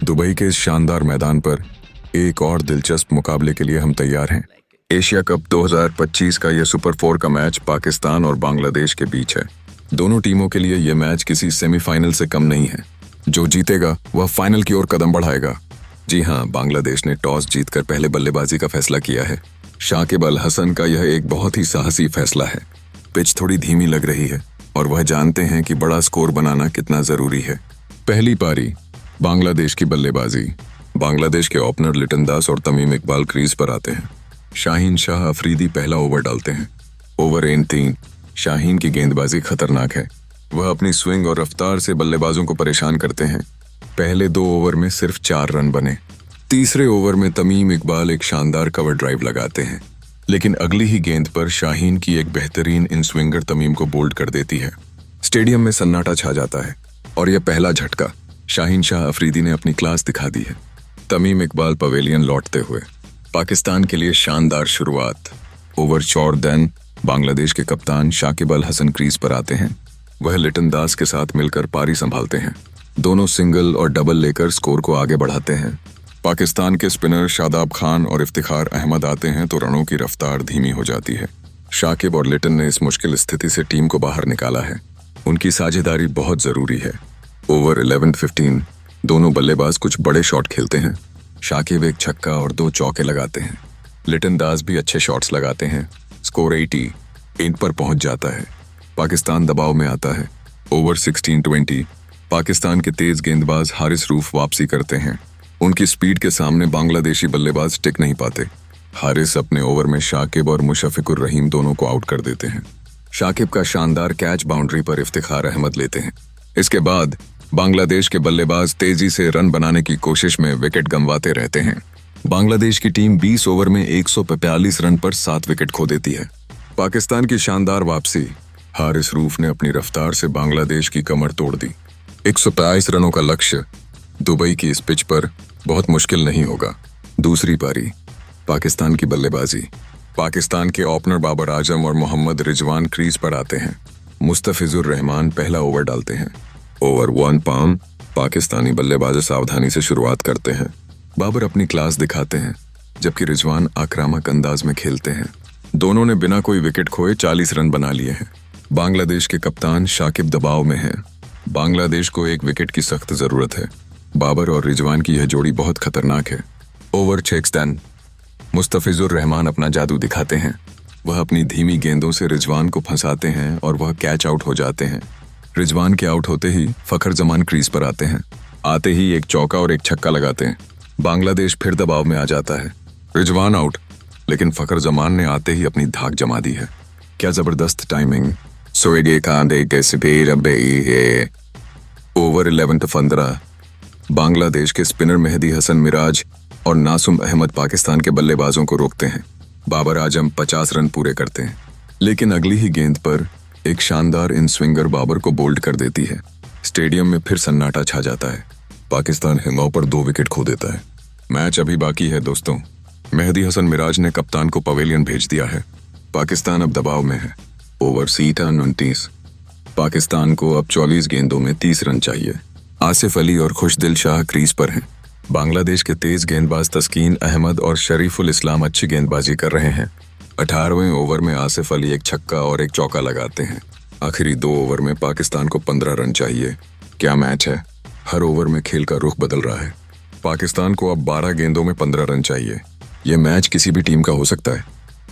Dubai के इस शानदार मैदान पर एक और दिलचस्प मुकाबले के लिए हम तैयार हैं। एशिया कप 2025 का यह सुपर 4 का मैच पाकिस्तान और बांग्लादेश के बीच है। दोनों टीमों के लिए यह मैच किसी सेमीफाइनल से कम नहीं है। जो जीतेगा वह फाइनल की ओर कदम बढ़ाएगा। जी हाँ, बांग्लादेश ने टॉस जीतकर पहले बल्लेबाजी का फैसला किया है। शाकिब अल हसन का यह एक बहुत ही साहसी फैसला है। पिच थोड़ी धीमी लग रही है और वह जानते हैं कि बड़ा स्कोर बनाना कितना जरूरी है। पहली पारी, बांग्लादेश की बल्लेबाजी। बांग्लादेश के ओपनर लिटन दास और तमीम इकबाल क्रीज पर आते हैं। शाहीन शाह अफरीदी पहला ओवर डालते हैं। Over and 3। शाहीन की गेंदबाजी खतरनाक है। वह अपनी स्विंग और रफ्तार से बल्लेबाजों को परेशान करते हैं। पहले 2 ओवर में सिर्फ 4 रन बने। तीसरे ओवर में तमीम इकबाल एक शानदार कवर ड्राइव लगाते हैं, लेकिन अगली ही गेंद पर शाहीन की एक बेहतरीन इन स्विंगर तमीम को बोल्ड कर देती है। स्टेडियम में सन्नाटा छा जाता है और यह पहला झटका। शाहीन शाह अफरीदी ने अपनी क्लास दिखा दी है। तमीम इकबाल पवेलियन लौटते हुए। पाकिस्तान के लिए शानदार शुरुआत। ओवर शॉर्ट देन बांग्लादेश के कप्तान शाकिब अल हसन क्रीज पर आते हैं। वह लिटन दास के साथ मिलकर पारी संभालते हैं। दोनों सिंगल और डबल लेकर स्कोर को आगे बढ़ाते हैं। पाकिस्तान के स्पिनर शादाब खान और इफ्तिखार अहमद आते हैं तो रनों की रफ्तार धीमी हो जाती है। शाकिब और लिटन ने इस मुश्किल स्थिति से टीम को बाहर निकाला है। उनकी साझेदारी बहुत जरूरी है। ओवर 11-15 दोनों बल्लेबाज कुछ बड़े शॉट खेलते हैं। शाकिब एक छक्का और 2 चौके लगाते हैं। लिटन दास भी अच्छे शॉट्स लगाते हैं। स्कोर 80 पर पहुंच जाता है। पाकिस्तान दबाव में आता है। ओवर 16-20 पाकिस्तान के तेज गेंदबाज हारिस रूफ वापसी करते हैं। उनकी स्पीड के सामने बांग्लादेशी बल्लेबाज टिक नहीं पाते। हारिस अपने ओवर में शाकिब और मुशफिकुर रहीम दोनों को आउट कर देते हैं। शाकिब का शानदार कैच बाउंड्री पर इफ्तिखार अहमद लेते हैं। इसके बाद बांग्लादेश के बल्लेबाज तेजी से रन बनाने की कोशिश में विकेट गंवाते रहते हैं। बांग्लादेश की टीम 20 ओवर में 145 रन पर 7 विकेट खो देती है। पाकिस्तान की शानदार वापसी। हारिस रूफ ने अपनी रफ्तार से बांग्लादेश की कमर तोड़ दी। 122 रनों का लक्ष्य दुबई की इस पिच पर बहुत मुश्किल नहीं होगा। दूसरी पारी, पाकिस्तान की बल्लेबाजी। पाकिस्तान के ओपनर बाबर आजम और मोहम्मद रिजवान क्रीज पर आते हैं। मुस्तफिजुर रहमान पहला ओवर डालते हैं। ओवर 1 पाम पाकिस्तानी बल्लेबाज सावधानी से शुरुआत करते हैं। बाबर अपनी क्लास दिखाते हैं, जबकि रिजवान आक्रामक अंदाज में खेलते हैं। दोनों ने बिना कोई विकेट खोए 40 रन बना लिए हैं। बांग्लादेश के कप्तान शाकिब दबाव में हैं। बांग्लादेश को एक विकेट की सख्त जरूरत है। बाबर और रिजवान की यह जोड़ी बहुत खतरनाक है। ओवर 6-10 मुस्तफिजुर रहमान अपना जादू दिखाते हैं। वह अपनी धीमी गेंदों से रिजवान को फंसाते हैं और वह कैच आउट हो जाते हैं। रिजवान के आउट होते ही फखर जमान क्रीज पर आते हैं। आते ही एक चौका और एक छक्का लगाते हैं। बांग्लादेश फिर दबाव में आ जाता है। रिजवान आउट, लेकिन फखर जमान ने आते ही अपनी धाक जमा दी है। क्या जबरदस्त टाइमिंग। ओवर 11-15 बांग्लादेश के स्पिनर मेहदी हसन मिराज और नासुम अहमद पाकिस्तान के बल्लेबाजों को रोकते हैं। बाबर आजम 50 रन पूरे करते हैं, लेकिन अगली ही गेंद पर एक शानदार इन स्विंगर बाबर को बोल्ड कर देती है। स्टेडियम में फिर सन्नाटा छा जाता है। पाकिस्तान हिंगाव पर 2 विकेट खो देता है। मैच अभी बाकी है दोस्तों। मेहदी हसन मिराज ने कप्तान को पवेलियन भेज दिया है। पाकिस्तान अब दबाव में है। ओवर 29 पाकिस्तान को अब 44 गेंदों में 30 रन चाहिए। आसिफ अली और खुशदिल शाह क्रीज पर हैं। बांग्लादेश के तेज गेंदबाज तस्कीन अहमद और शरीफुल इस्लाम अच्छी गेंदबाजी कर रहे हैं। 18वें ओवर में आसिफ अली एक छक्का और एक चौका लगाते हैं। आखिरी 2 ओवर में पाकिस्तान को 15 रन चाहिए। क्या मैच है। हर ओवर में खेल का रुख बदल रहा है। पाकिस्तान को अब 12 गेंदों में 15 रन चाहिए। यह मैच किसी भी टीम का हो सकता है।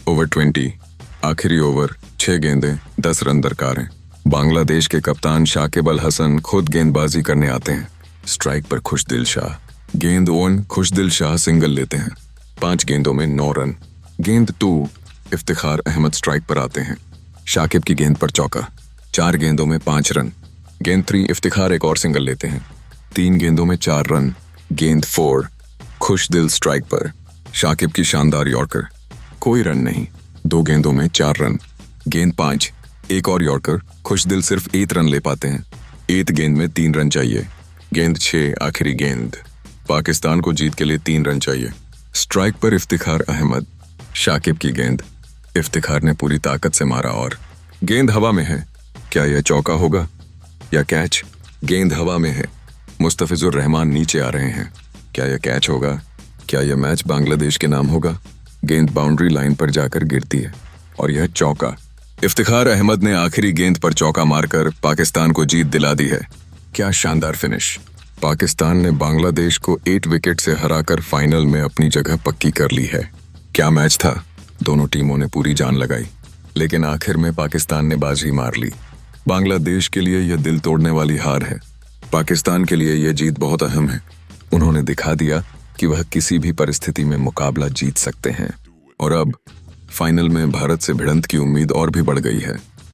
ओवर 20 आखिरी ओवर 6 गेंदें 10 रन दरकार हैं। बांग्लादेश के कप्तान शाकिब अल हसन खुद गेंदबाजी करने आते हैं। स्ट्राइक पर खुशदिल शाह। गेंद 1 खुशदिल शाह सिंगल लेते हैं। 5 गेंदों में 9 रन। गेंद 2 इफ्तिखार अहमद स्ट्राइक पर आते हैं। शाकिब की गेंद पर चौका। 4 गेंदों में 5 रन। गेंद 3 इफ्तिखार एक और सिंगल लेते हैं। 3 गेंदों में 4 रन। गेंद 4 खुशदिल स्ट्राइक पर। शाकिब की शानदार यॉर्कर। कोई रन नहीं। 2 गेंदों में 4 रन। गेंद 5 एक और यॉर्कर। खुशदिल सिर्फ 8 रन ले पाते हैं। 8 गेंद में 3 रन चाहिए। गेंद 6 आखिरी गेंद। पाकिस्तान को जीत के लिए 3 रन चाहिए। स्ट्राइक पर इफ्तिखार अहमद। शाकिब की गेंद। इफ्तिखार ने पूरी ताकत से मारा और गेंद हवा में है। क्या यह चौका होगा या कैच? गेंद हवा में है। मुस्तफिजुर रहमान नीचे आ रहे हैं। क्या यह कैच होगा? क्या यह मैच बांग्लादेश के नाम होगा? गेंद बाउंड्री लाइन पर जाकर गिरती है और यह चौका। इफ्तिखार अहमद ने आखिरी गेंद पर चौका मारकर पाकिस्तान को जीत दिला दी है। क्या शानदार फिनिश! पाकिस्तान ने बांग्लादेश को 8 विकेट से हराकर फाइनल में अपनी जगह पक्की कर ली है। क्या मैच था! दोनों टीमों ने पूरी जान लगाई, लेकिन आखिर में पाकिस्तान ने बाजी मार ली। बांग्लादेश के लिए यह दिल तोड़ने वाली हार है। पाकिस्तान के लिए यह जीत बहुत अहम है। उन्होंने दिखा दिया कि वह किसी भी परिस्थिति में मुकाबला जीत सकते हैं और अब फाइनल में भारत से भिड़ंत की उम्मीद और भी बढ़ गई है।